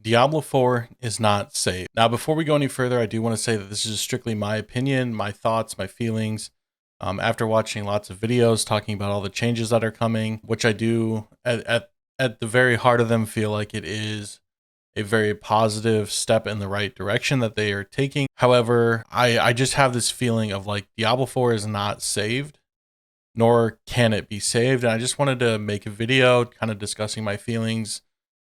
Diablo 4 is not safe. Now, before we go any further, I do want to say that this is strictly my opinion, my thoughts, my feelings. After watching lots of videos talking about all the changes that are coming, which I do at the very heart of them feel like it is a very positive step in the right direction that they are taking. However, I just have this feeling of like Diablo 4 is not saved, nor can it be saved. And I just wanted to make a video kind of discussing my feelings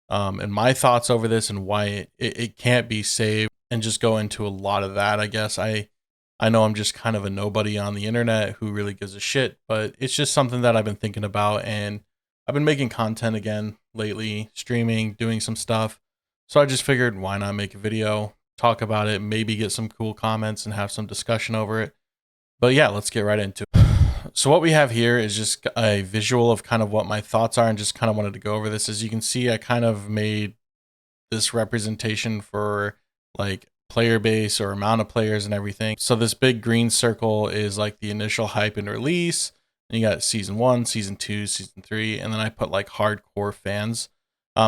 and my thoughts over this and why it can't be saved, and just go into a lot of that. I guess I know I'm just kind of a nobody on the internet who really gives a shit, but it's just something that I've been thinking about, and I've been making content again lately, streaming, doing some stuff. So I just figured, why not make a video, talk about it, maybe get some cool comments and have some discussion over it. But yeah, let's get right into it. So what we have here is just a visual of kind of what my thoughts are, and just kind of wanted to go over this. As you can see, I kind of made this representation for like player base or amount of players and everything. So this big green circle is like the initial hype and release. And you got season 1, season 2, season 3, and then I put like hardcore fans.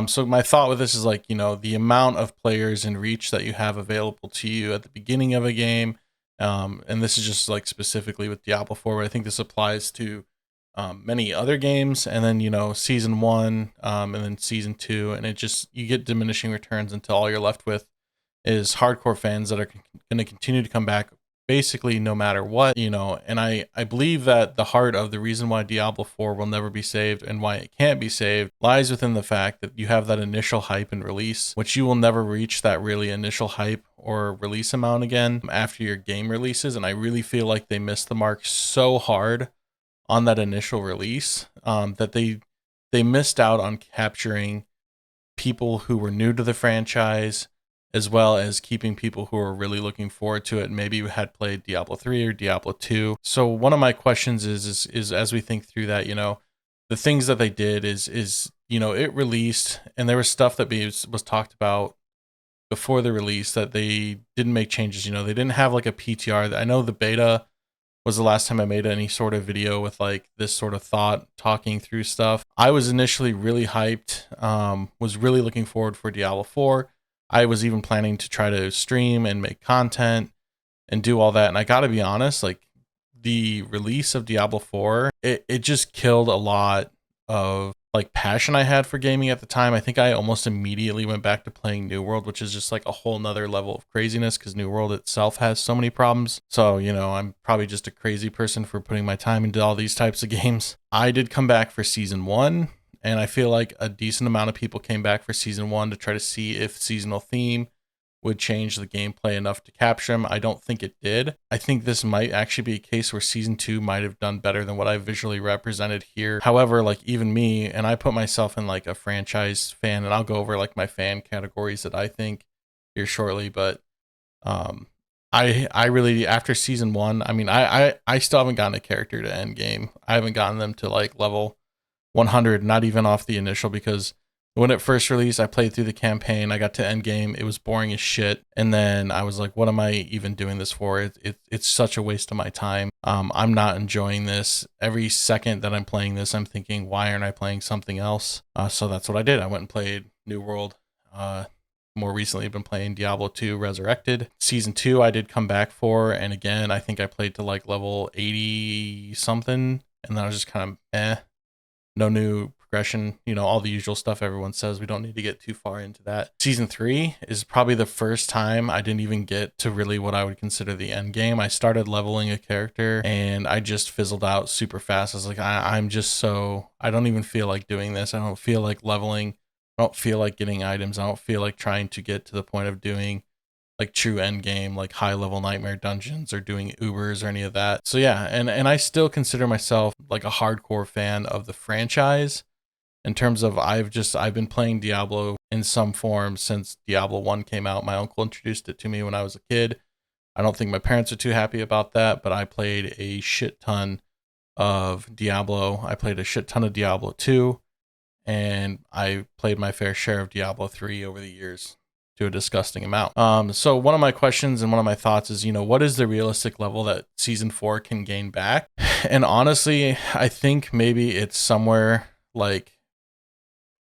So my thought with this is like, the amount of players in reach that you have available to you at the beginning of a game. And this is just like specifically with Diablo 4, but I think this applies to many other games. And then, season 1, and then season 2, and you get diminishing returns until all you're left with is hardcore fans that are going to continue to come back basically no matter what. And I believe that the heart of the reason why Diablo 4 will never be saved and why it can't be saved lies within the fact that you have that initial hype and release, which you will never reach that really initial hype or release amount again after your game releases. And I really feel like they missed the mark so hard on that initial release, that they missed out on capturing people who were new to the franchise, as well as keeping people who are really looking forward to it and maybe had played Diablo 3 or Diablo 2. So one of my questions is as we think through that, the things that they did is it released, and there was stuff that was talked about before the release that they didn't make changes. They didn't have like a PTR. I know the beta was the last time I made any sort of video with like this sort of thought, talking through stuff. I was initially really hyped, was really looking forward for Diablo 4. I was even planning to try to stream and make content and do all that. And I got to be honest, like the release of Diablo 4, it just killed a lot of like passion I had for gaming at the time. I think I almost immediately went back to playing New World, which is just like a whole nother level of craziness because New World itself has so many problems. So, I'm probably just a crazy person for putting my time into all these types of games. I did come back for season 1. And I feel like a decent amount of people came back for season 1 to try to see if seasonal theme would change the gameplay enough to capture them. I don't think it did. I think this might actually be a case where season 2 might have done better than what I visually represented here. However, like even me, and I put myself in like a franchise fan, and I'll go over like my fan categories that I think here shortly, but I really, after season 1, I mean, I still haven't gotten a character to end game. I haven't gotten them to like level 100, not even off the initial, because when it first released, I played through the campaign, I got to end game, it was boring as shit, and then I was like, what am I even doing this for? It's such a waste of my time. I'm not enjoying this. Every second that I'm playing this, I'm thinking, why aren't I playing something else? So that's what I did. I went and played New World. More recently, I've been playing Diablo 2 Resurrected. Season 2, I did come back for, and again, I think I played to like level 80 something, and then I was just kind of no new progression, all the usual stuff everyone says. We don't need to get too far into that. Season 3 is probably the first time I didn't even get to really what I would consider the end game. I started leveling a character and I just fizzled out super fast. I was like, I'm just I don't even feel like doing this. I don't feel like leveling. I don't feel like getting items. I don't feel like trying to get to the point of doing like true end game, like high level nightmare dungeons or doing Ubers or any of that. So yeah, and I still consider myself like a hardcore fan of the franchise in terms of I've been playing Diablo in some form since Diablo 1 came out. My uncle introduced it to me when I was a kid. I don't think my parents are too happy about that, but I played a shit ton of Diablo. I played a shit ton of Diablo 2, and I played my fair share of Diablo 3 over the years to a disgusting amount. So one of my questions and one of my thoughts is, what is the realistic level that season 4 can gain back? And honestly, I think maybe it's somewhere like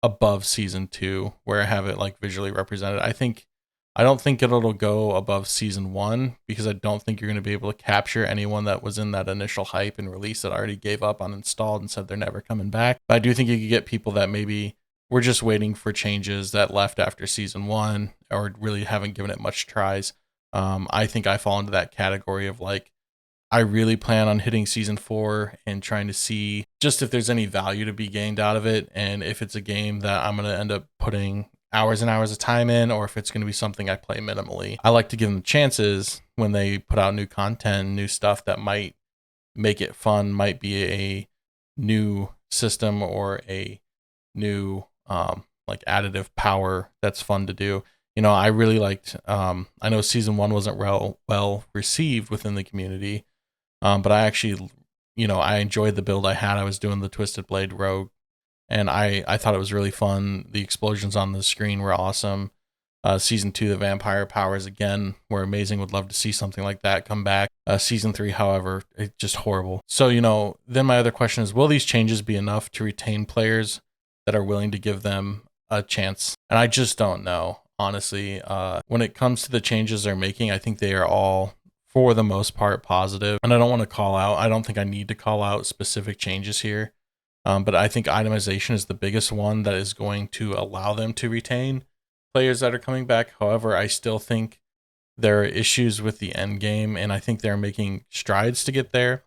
above season 2 where I have it like visually represented. I don't think it'll go above season 1 because I don't think you're going to be able to capture anyone that was in that initial hype and release that already gave up on installed and said they're never coming back. But I do think you could get people that maybe were just waiting for changes that left after season 1 or really haven't given it much tries. I think I fall into that category of like, I really plan on hitting season 4 and trying to see just if there's any value to be gained out of it. And if it's a game that I'm going to end up putting hours and hours of time in, or if it's going to be something I play minimally. I like to give them chances when they put out new content, new stuff that might make it fun, might be a new system or a new like additive power that's fun to do. You know, I really liked, I know season 1 wasn't well received within the community. But I actually, you know, I enjoyed the build I had. I was doing the Twisted Blade Rogue, and I thought it was really fun. The explosions on the screen were awesome. Season 2, the vampire powers again were amazing. Would love to see something like that come back. Season 3, however, it's just horrible. So, you know, then my other question is, will these changes be enough to retain players that are willing to give them a chance? And I just don't know, honestly. When it comes to the changes they're making, I think they are all, for the most part, positive. And I don't want to call out, I don't think I need to call out specific changes here. But I think itemization is the biggest one that is going to allow them to retain players that are coming back. However, I still think there are issues with the end game, and I think they're making strides to get there.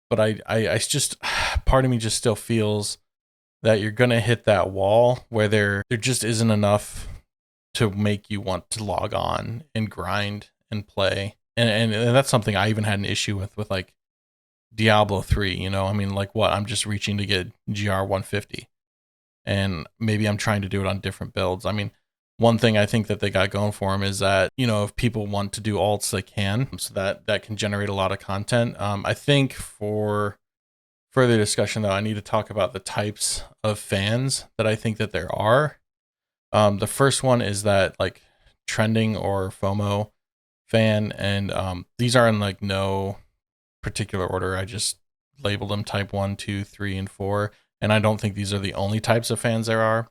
But I just, part of me just still feels that you're going to hit that wall where there just isn't enough to make you want to log on and grind and play. And that's something I even had an issue with like Diablo 3, you know? I mean, like what? I'm just reaching to get GR 150. And maybe I'm trying to do it on different builds. I mean, one thing I think that they got going for them is that, you know, if people want to do alts, they can. So that can generate a lot of content. I think for further discussion, though, I need to talk about the types of fans that I think that there are. The first one is that like trending or FOMO fan, and these are in like no particular order. I just labeled them type 1, 2, 3, and 4, and I don't think these are the only types of fans there are.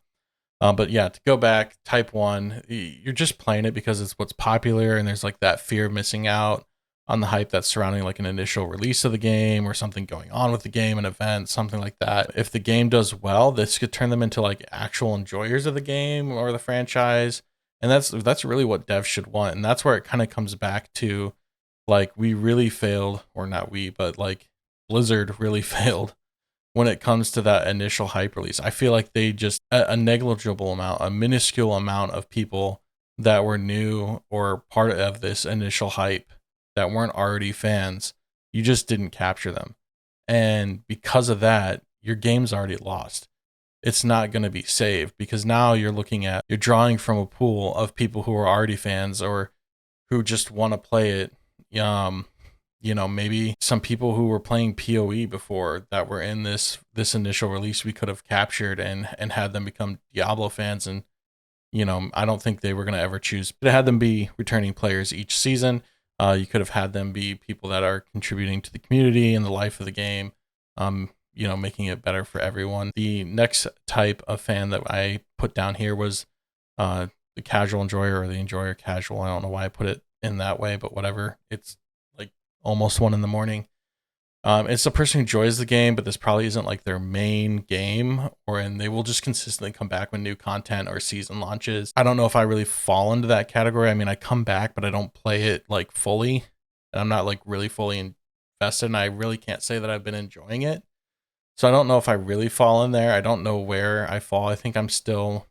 But yeah, to go back, type 1, you're just playing it because it's what's popular, and there's like that fear of missing out on the hype that's surrounding like an initial release of the game or something going on with the game, an event, something like that. If the game does well, this could turn them into like actual enjoyers of the game or the franchise. And that's really what devs should want. And that's where it kind of comes back to, like, we really failed, or not we, but like Blizzard really failed when it comes to that initial hype release. I feel like they just, a negligible amount, a minuscule amount of people that were new or part of this initial hype that weren't already fans, you just didn't capture them. And because of that, your game's already lost. It's not going to be saved because now you're drawing from a pool of people who are already fans or who just want to play it. You know, maybe some people who were playing PoE before that were in this initial release, we could have captured and had them become Diablo fans. And, you know, I don't think they were going to ever choose, but it had them be returning players each season. You could have had them be people that are contributing to the community and the life of the game, you know, making it better for everyone. The next type of fan that I put down here was the casual enjoyer, or the enjoyer casual. I don't know why I put it in that way, but whatever. It's like almost 1 a.m. It's the person who enjoys the game, but this probably isn't like their main game, and they will just consistently come back when new content or season launches. I don't know if I really fall into that category. I mean, I come back, but I don't play it like fully, and I'm not like really fully invested, and I really can't say that I've been enjoying it. So I don't know if I really fall in there. I don't know where I fall. I think I'm still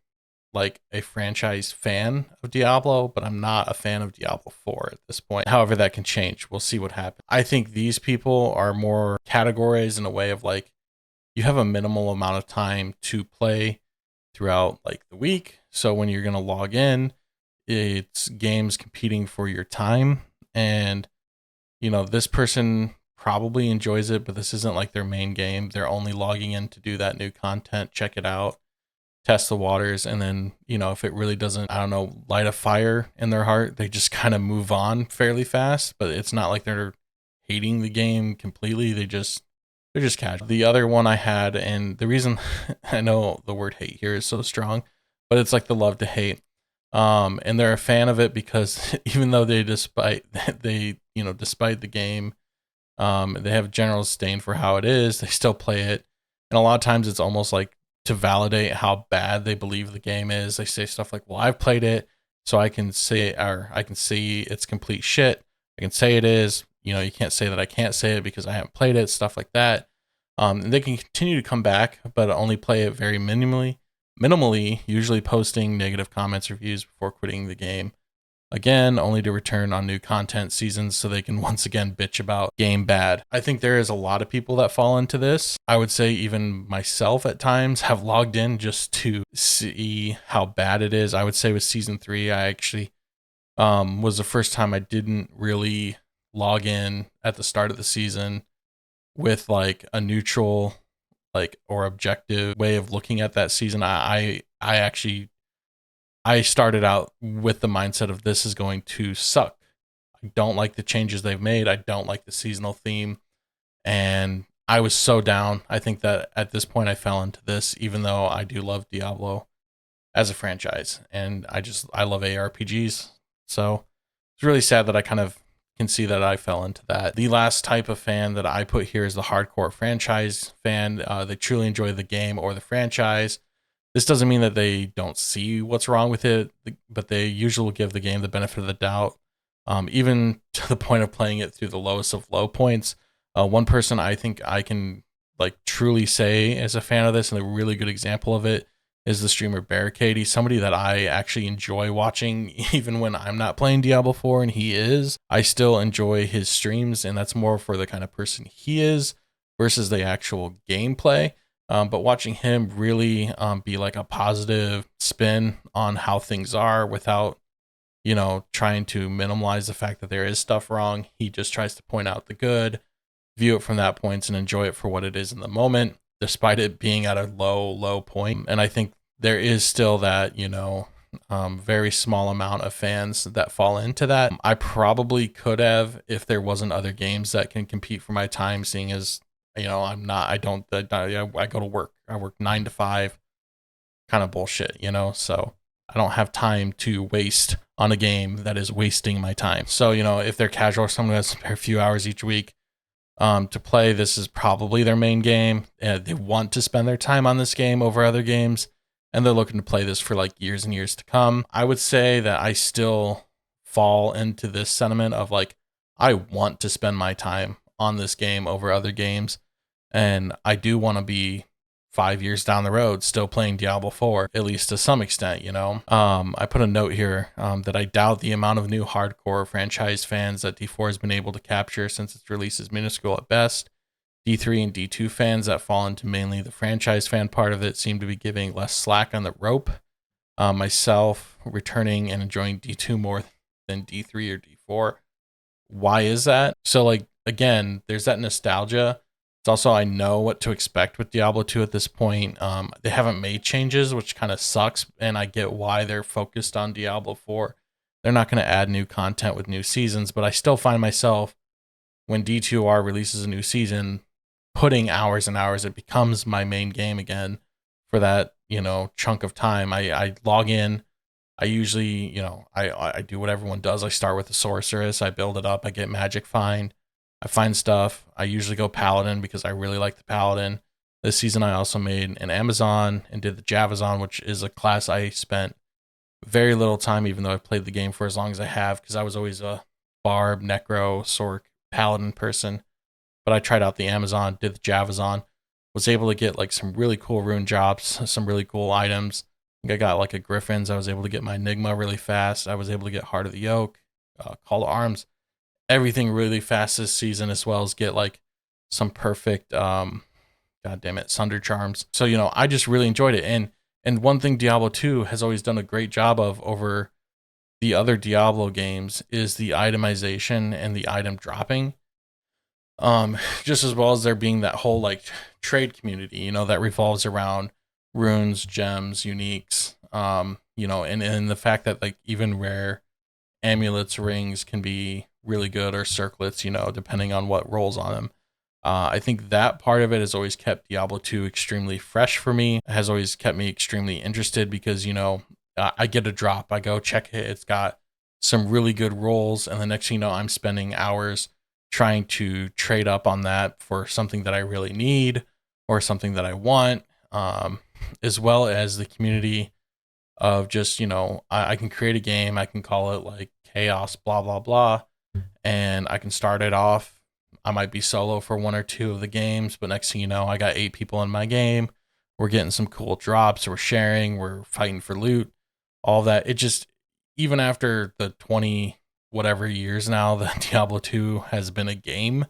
like a franchise fan of Diablo, but I'm not a fan of Diablo 4 at this point. However, that can change. We'll see what happens. I think these people are more categorized in a way of like, you have a minimal amount of time to play throughout like the week. So when you're going to log in, it's games competing for your time. And, you know, this person probably enjoys it, but this isn't like their main game. They're only logging in to do that new content, check it out, test the waters, and then, you know, if it really doesn't, I don't know, light a fire in their heart, they just kind of move on fairly fast. But it's not like they're hating the game completely. They're They're just casual. The other one I had, and the reason I know the word hate here is so strong, but it's like the love to hate. And they're a fan of it because even though despite the game, they have general disdain for how it is, they still play it. And a lot of times it's almost like to validate how bad they believe the game is. They say stuff like, well, I've played it, so I can say, or I can see it's complete shit. I can say it is. You can't say that I can't say it because I haven't played it, stuff like that. And they can continue to come back, but only play it very minimally, usually posting negative comments, reviews before quitting the game. Again, only to return on new content seasons so they can once again bitch about game bad. I think there is a lot of people that fall into this. I would say even myself at times have logged in just to see how bad it is. I would say with season 3, I actually was the first time I didn't really log in at the start of the season with like a neutral or objective way of looking at that season. I started out with the mindset of this is going to suck. I don't like the changes they've made. I don't like the seasonal theme. And I was so down. I think that at this point I fell into this, even though I do love Diablo as a franchise. And I love ARPGs. So it's really sad that I kind of can see that I fell into that. The last type of fan that I put here is the hardcore franchise fan. They truly enjoy the game or the franchise. This doesn't mean that they don't see what's wrong with it, but they usually will give the game the benefit of the doubt, even to the point of playing it through the lowest of low points. One person I think I can truly say is a fan of this, and a really good example of it is the streamer Barricade. He's somebody that I actually enjoy watching, even when I'm not playing Diablo 4 and he is. I still enjoy his streams, and that's more for the kind of person he is versus the actual gameplay. But watching him really be like a positive spin on how things are without, trying to minimize the fact that there is stuff wrong. He just tries to point out the good, view it from that point, and enjoy it for what it is in the moment, despite it being at a low point. And I think there is still that, very small amount of fans that fall into that. I probably could have if there wasn't other games that can compete for my time, seeing as I go to work. I work 9 to 5, kind of bullshit, so I don't have time to waste on a game that is wasting my time. So, if they're casual or someone who has a few hours each week to play, this is probably their main game. They want to spend their time on this game over other games, and they're looking to play this for years and years to come. I would say that I still fall into this sentiment of I want to spend my time on this game over other games. And I do want to be 5 years down the road still playing Diablo 4, at least to some extent, I put a note here that I doubt the amount of new hardcore franchise fans that D4 has been able to capture since its release is minuscule at best. D3 and D2 fans that fall into mainly the franchise fan part of it seem to be giving less slack on the rope. Myself returning and enjoying D2 more than D3 or D4. Why is that? So again, there's that nostalgia. It's also, I know what to expect with Diablo 2 at this point. They haven't made changes, which kind of sucks, and I get why they're focused on Diablo 4. They're not going to add new content with new seasons, but I still find myself, when D2R releases a new season, putting hours and hours. It becomes my main game again for that, chunk of time. I log in. I usually, I do what everyone does. I start with the sorceress. I build it up. I get magic find. I find stuff. I usually go Paladin because I really like the Paladin. This season I also made an Amazon and did the Javazon, which is a class I spent very little time, even though I played the game for as long as I have, because I was always a Barb, Necro, Sorc, Paladin person. But I tried out the Amazon, did the Javazon, was able to get some really cool rune jobs, some really cool items. I think I got a Griffin's. I was able to get my Enigma really fast. I was able to get Heart of the Oak, Call to Arms, everything really fast this season, as well as get some perfect god damn it, Sunder Charms. So I just really enjoyed it. And one thing Diablo 2 has always done a great job of over the other Diablo games is the itemization and the item dropping. Just as well as there being that whole trade community, that revolves around runes, gems, uniques, and the fact that even rare amulets, rings can be really good, or circlets, depending on what rolls on them. I think that part of it has always kept Diablo 2 extremely fresh for me, has always kept me extremely interested because, I get a drop, I go check it, it's got some really good rolls, and the next thing you know, I'm spending hours trying to trade up on that for something that I really need or something that I want, as well as the community of just, I can create a game, I can call it like chaos, blah, blah, blah, and I can start it off. I might be solo for one or two of the games, but next thing you know, I got 8 people in my game. We're getting some cool drops, we're sharing, we're fighting for loot, all that. It just, even after the 20 whatever years now that Diablo 2 has been a game,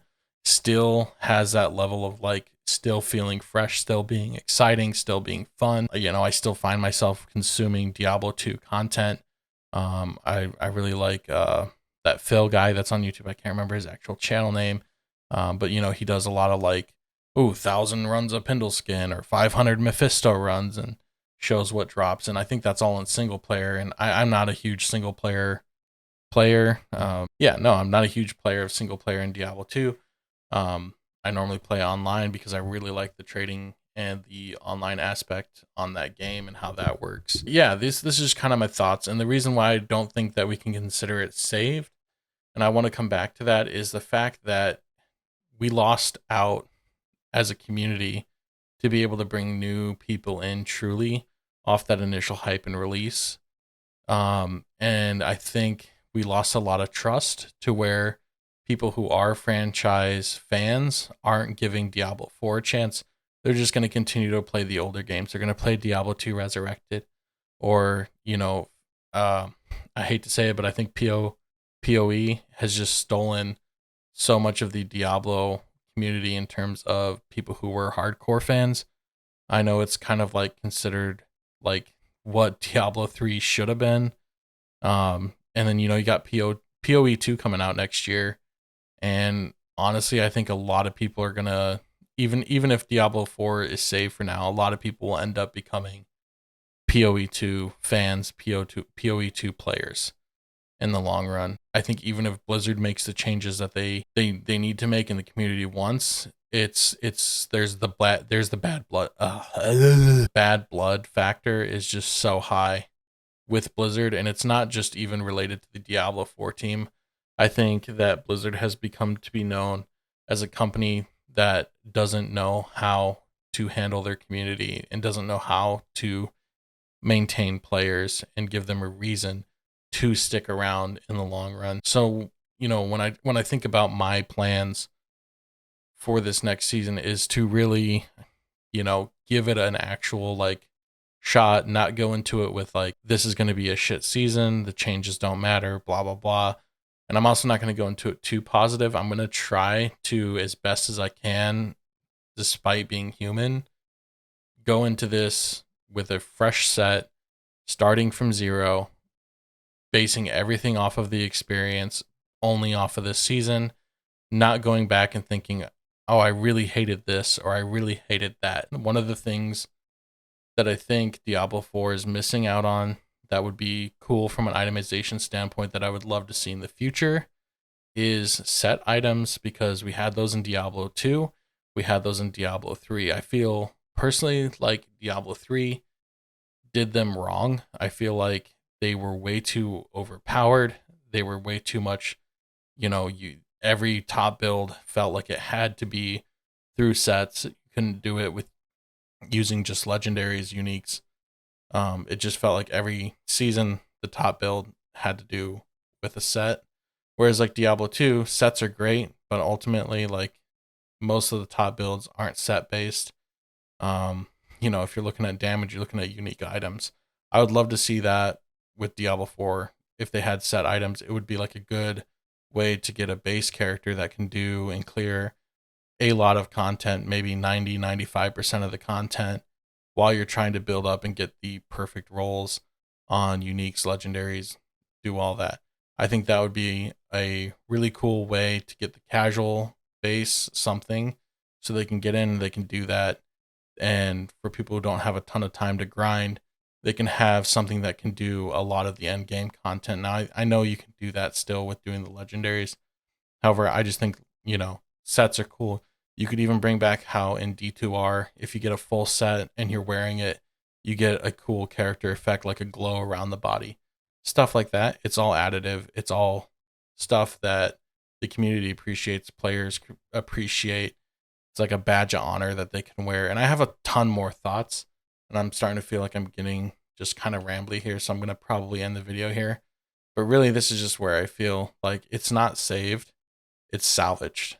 still has that level of like still feeling fresh, still being exciting, still being fun. I still find myself consuming Diablo 2 content. I really like that Phil guy that's on YouTube. I can't remember his actual channel name, but he does a lot of like, 1,000 runs of Pindleskin or 500 Mephisto runs and shows what drops. And I think that's all in single player. And I'm not a huge single player. Yeah, no, I'm not a huge player of single player in Diablo 2. I normally play online because I really like the trading and the online aspect on that game and how that works. Yeah, this is just kind of my thoughts. And the reason why I don't think that we can consider it saved, and I want to come back to that, is the fact that we lost out as a community to be able to bring new people in truly off that initial hype and release. And I think we lost a lot of trust to where people who are franchise fans aren't giving Diablo 4 a chance. They're just going to continue to play the older games. They're going to play Diablo 2 Resurrected, or, I hate to say it, but I think PoE has just stolen so much of the Diablo community in terms of people who were hardcore fans. I know it's kind of like considered like what Diablo 3 should have been. And then, you got PoE 2 coming out next year. And honestly, I think a lot of people are going to, even if Diablo 4 is saved for now, a lot of people will end up becoming PoE 2 fans, PoE 2 players in the long run. I think even if Blizzard makes the changes that they need to make in the community once, there's the bad blood bad blood factor is just so high with Blizzard, and it's not just even related to the Diablo 4 team. I think that Blizzard has become to be known as a company that doesn't know how to handle their community and doesn't know how to maintain players and give them a reason to stick around in the long run. So, when I think about my plans for this next season is to really, give it an actual like shot, not go into it with like, this is going to be a shit season, the changes don't matter, blah, blah, blah. And I'm also not going to go into it too positive. I'm going to try to, as best as I can, despite being human, go into this with a fresh set, starting from zero, basing everything off of the experience, only off of this season, not going back and thinking, oh, I really hated this or I really hated that. One of the things that I think Diablo 4 is missing out on that would be cool from an itemization standpoint that I would love to see in the future is set items, because we had those in Diablo 2, we had those in Diablo 3. I feel personally like Diablo 3 did them wrong. I feel like they were way too overpowered. They were way too much, every top build felt like it had to be through sets. You couldn't do it with using just legendaries, uniques. It just felt like every season the top build had to do with a set. Whereas like Diablo 2, sets are great, but ultimately like most of the top builds aren't set based. If you're looking at damage, you're looking at unique items. I would love to see that with Diablo 4. If they had set items, it would be like a good way to get a base character that can do and clear a lot of content, maybe 90-95% of the content, while you're trying to build up and get the perfect rolls on uniques, legendaries, do all that. I think that would be a really cool way to get the casual base something so they can get in and they can do that. And for people who don't have a ton of time to grind, they can have something that can do a lot of the end game content. Now, I know you can do that still with doing the legendaries. However, I just think, sets are cool. You could even bring back how in D2R, if you get a full set and you're wearing it, you get a cool character effect like a glow around the body. Stuff like that. It's all additive. It's all stuff that the community appreciates, players appreciate. It's like a badge of honor that they can wear. And I have a ton more thoughts, and I'm starting to feel like I'm getting just kind of rambly here, so I'm going to probably end the video here. But really, this is just where I feel like it's not saved, it's salvaged.